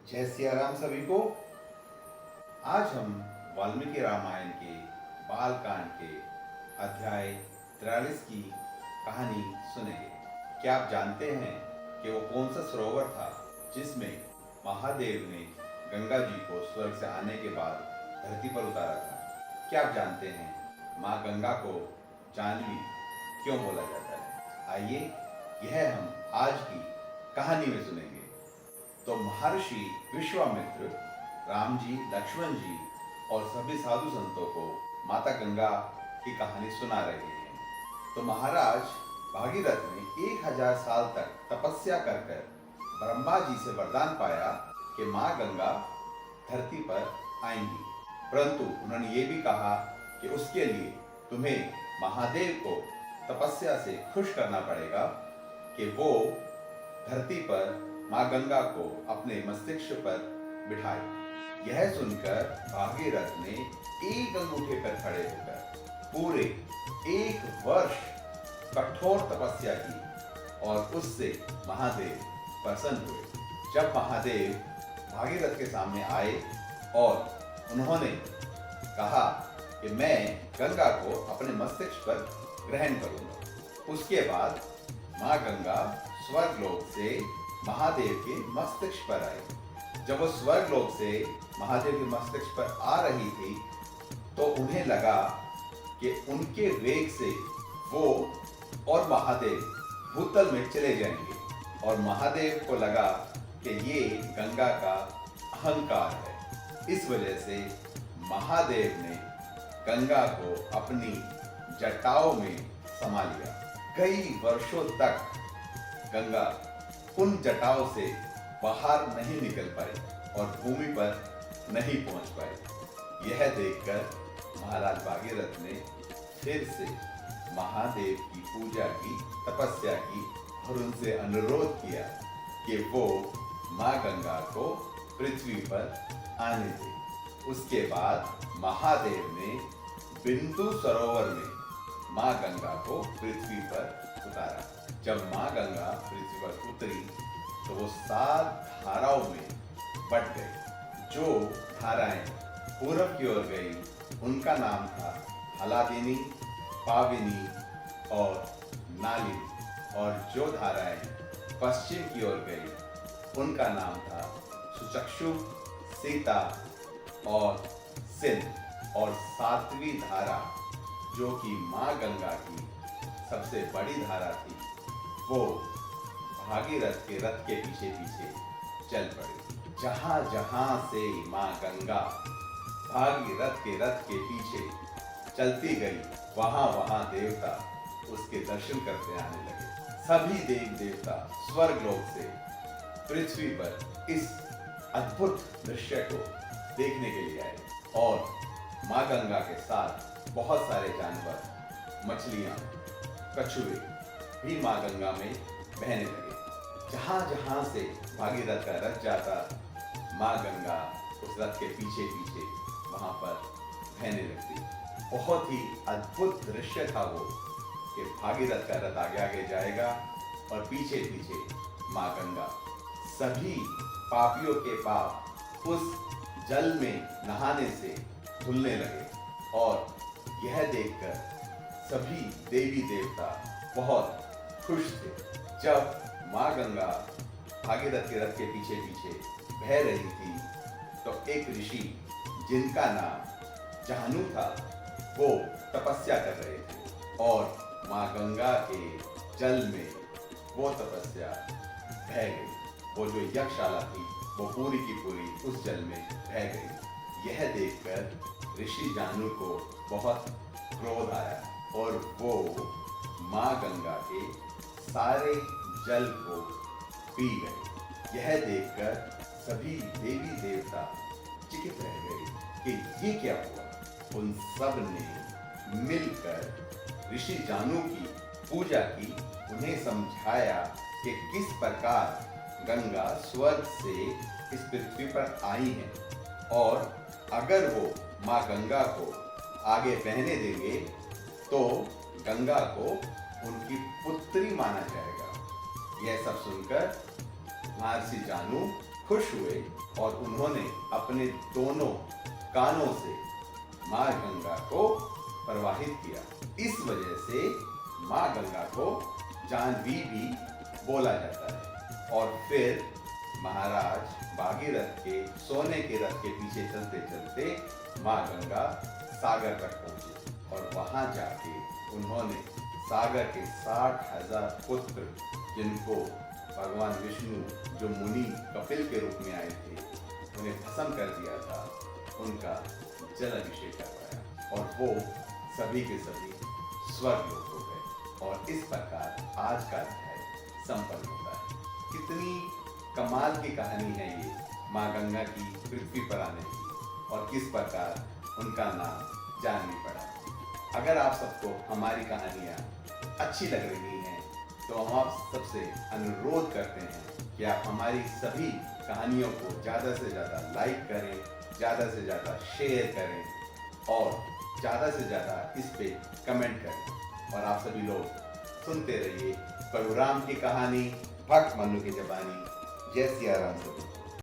जय सिया राम सभी को। आज हम वाल्मीकि रामायण के बालकांड के अध्याय 43 की कहानी सुनेंगे। क्या आप जानते हैं कि वो कौन सा सरोवर था जिसमें महादेव ने गंगा जी को स्वर्ग से आने के बाद धरती पर उतारा था? क्या आप जानते हैं माँ गंगा को जानवी क्यों बोला जाता है? आइए यह हम आज की कहानी में सुनेंगे। तो महर्षि विश्वामित्र राम जी, लक्ष्मण जी और सभी साधु संतों को माता गंगा की कहानी सुना रहे हैं। तो महाराज भागीरथ ने 1000 साल तक तपस्या कर कर ब्रह्मा जी से वरदान पाया कि माँ गंगा धरती पर आएंगी, परंतु उन्होंने ये भी कहा कि उसके लिए तुम्हें महादेव को तपस्या से खुश करना पड़ेगा कि वो धरती पर माँ गंगा को अपने मस्तिष्क पर बिठाए। यह सुनकर भागीरथ ने एक अंगूठे पर खड़े होकर पूरे 1 वर्ष कठोर तपस्या की और उससे महादेव प्रसन्न हुए। जब महादेव भागीरथ के सामने आए और उन्होंने कहा कि मैं गंगा को अपने मस्तिष्क पर ग्रहण करूंगा, उसके बाद माँ गंगा स्वर्गलोक से महादेव के मस्तिष्क पर आई। जब वो स्वर्गलोक से महादेव के मस्तिष्क पर आ रही थी तो उन्हें लगा कि उनके वेग से वो और महादेव भूतल में चले जाएंगे और महादेव को लगा कि ये गंगा का अहंकार है। इस वजह से महादेव ने गंगा को अपनी जटाओं में समा लिया। कई वर्षों तक गंगा उन जटाओं से बाहर नहीं निकल पाई और भूमि पर नहीं पहुंच पाई। यह देखकर महाराज भागीरथ ने फिर से महादेव की पूजा की, तपस्या की और उनसे अनुरोध किया कि वो माँ गंगा को पृथ्वी पर आने दे। उसके बाद महादेव ने बिंदु सरोवर में माँ गंगा को पृथ्वी पर उतारा। जब माँ गंगा पृथ्वी पर उतरी तो वो 7 धाराओं में बट गई। जो धाराएं पूर्व की ओर गई उनका नाम था हलादिनी, पाविनी और नालिनी, और जो धाराएं पश्चिम की ओर गई उनका नाम था सुचक्षु, सीता और सिंध। और 7वीं धारा जो कि माँ गंगा की सबसे बड़ी धारा थी, वो भागीरथ के रथ के पीछे पीछे चल पड़ी। जहां जहां से माँ गंगा भागीरथ के रथ के पीछे चलती गई, वहां वहां देवता उसके दर्शन करते आने लगे। सभी देव देवता स्वर्गलोक से पृथ्वी पर इस अद्भुत दृश्य को देखने के लिए आए और माँ गंगा के साथ बहुत सारे जानवर, मछलियां, कछुए भी माँ गंगा में बहने लगे। जहां जहां से भागीरथ का रथ जाता, माँ गंगा उस रथ के पीछे पीछे वहां पर बहने लगती। बहुत ही अद्भुत दृश्य था वो कि भागीरथ का रथ आगे आगे जाएगा और पीछे पीछे माँ गंगा। सभी पापियों के पाप उस जल में नहाने से धुलने लगे और यह देखकर सभी देवी देवता बहुत खुश थे। जब माँ गंगा भागीरथ के रथ के पीछे पीछे बह रही थी तो एक ऋषि जिनका नाम जाहनु था, वो तपस्या कर रहे थे और माँ गंगा के जल में वो तपस्या बह गई। वो जो यज्ञशाला थी वो पूरी की पूरी उस जल में बह गई। यह देखकर ऋषि जाहनु को बहुत क्रोध आया और वो माँ गंगा के सारे जल को पी गए। यह देखकर सभी देवी देवता चकित रह गए कि ये क्या हुआ। उन सब ने मिलकर ऋषि जाहनु की पूजा की, उन्हें समझाया कि किस प्रकार गंगा स्वर्ग से इस पृथ्वी पर आई है और अगर वो माँ गंगा को आगे बहने देंगे तो गंगा को उनकी पुत्री माना जाएगा। यह सब सुनकर महर्षि जाहनु खुश हुए और उन्होंने अपने दोनों कानों से माँ गंगा को प्रवाहित किया। इस वजह से माँ गंगा को जाह्नवी भी बोला जाता है। और फिर महाराज भागीरथ के सोने के रथ के पीछे चलते चलते माँ गंगा सागर तक पहुंचे और वहां जाके उन्होंने सागर के 60,000 पुत्र, जिनको भगवान विष्णु जो मुनि कपिल के रूप में आए थे उन्हें भस्म कर दिया था, उनका जल अभिषेक करवाया और वो सभी के सभी स्वर्ग लोक हो गए। और इस प्रकार आज का अध्याय संपन्न होता है। कितनी कमाल की कहानी है ये माँ गंगा की पृथ्वी पर आने की और किस प्रकार उनका नाम जाह्नवी पड़ा। अगर आप सबको हमारी कहानियाँ अच्छी लग रही हैं तो हम आप सबसे अनुरोध करते हैं कि आप हमारी सभी कहानियों को ज़्यादा से ज़्यादा लाइक करें, ज़्यादा से ज़्यादा शेयर करें और ज़्यादा से ज़्यादा इस पे कमेंट करें। और आप सभी लोग सुनते रहिए प्रभु राम की कहानी, भक्त मनु की ज़बानी। जय सिया राम सभी।